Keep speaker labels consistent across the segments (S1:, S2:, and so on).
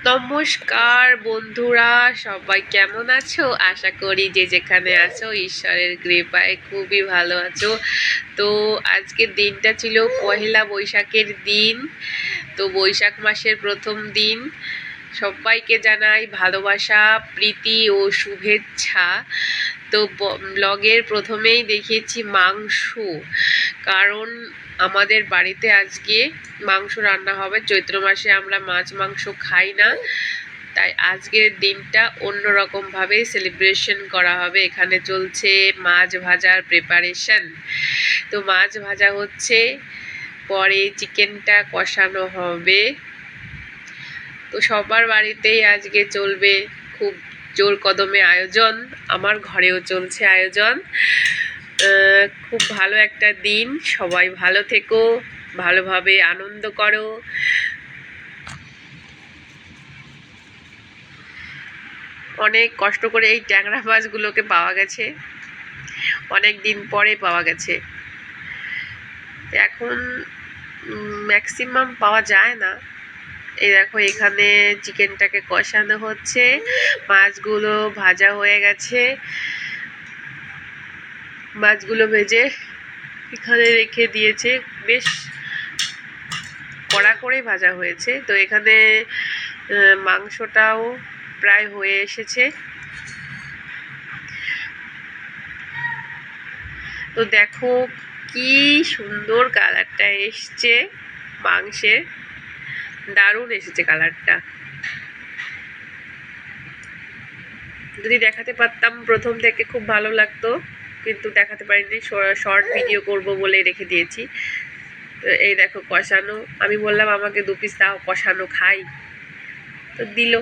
S1: নমস্কার বন্ধুরা, সবাই কেমন আছো? আশা করি যে যেখানে আছো ঈশ্বরের কৃপায় খুবই ভালো আছো। তো আজকের দিনটা ছিল পহেলা বৈশাখের দিন। তো বৈশাখ মাসের প্রথম দিন। সবাইকে জানাই ভালোবাসা, প্রীতি ও শুভেচ্ছা। তো ব্লগের প্রথমেই দেখিয়েছি মাংস, কারণ আমাদের বাড়িতে আজকে মাংস রান্না হবে। চৈত্র মাসে আমরা মাছ মাংস খাই না, তাই আজকের দিনটা অন্যরকমভাবে সেলিব্রেশন করা হবে। এখানে চলছে মাছ ভাজার প্রিপারেশন। তো মাছ ভাজা হচ্ছে, পরে চিকেনটা কষানো হবে। তো সবার বাড়িতেই আজকে চলবে খুব জোর কদমে আয়োজন। আমার ঘরেও চলছে আয়োজন। খুব ভালো একটা দিন। সবাই ভালো থেকো, ভালোভাবে আনন্দ করো। অনেক কষ্ট করে এই ট্যাংরা মাছগুলোকে পাওয়া গেছে, অনেক দিন পরে পাওয়া গেছে। এখন ম্যাক্সিমাম পাওয়া যায় না। এই দেখো, এখানে চিকেনটাকে কষানো হচ্ছে, মাছগুলো ভাজা হয়ে গেছে। মাছগুলো ভেজে এখানে রেখে দিয়েছে, বেশ কড়া করে ভাজা হয়েছে। তো এখানে মাংসটাও প্রায় হয়ে এসেছে। তো দেখো কি সুন্দর কালারটা এসছে মাংসের, দারুণ এসেছে কালারটা। যদি দেখাতে পারতাম প্রথম থেকে খুব ভালো লাগতো, কিন্তু দেখাতে পারিনি, শর্ট ভিডিও করব বলে রেখে দিয়েছি। তো এই দেখো কষানো, আমি বললাম আমাকে 2 পিস দাও, কষানো খাই, তো দিল।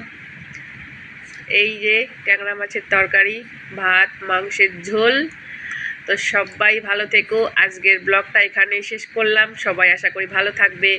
S1: এই যে ট্যাংরা মাছের তরকারি, ভাত, মাংসের ঝোল। তো সবাই ভালো থেকো। আজকের ব্লগটা এখানে শেষ করলাম। সবাই আশা করি ভালো থাকবে।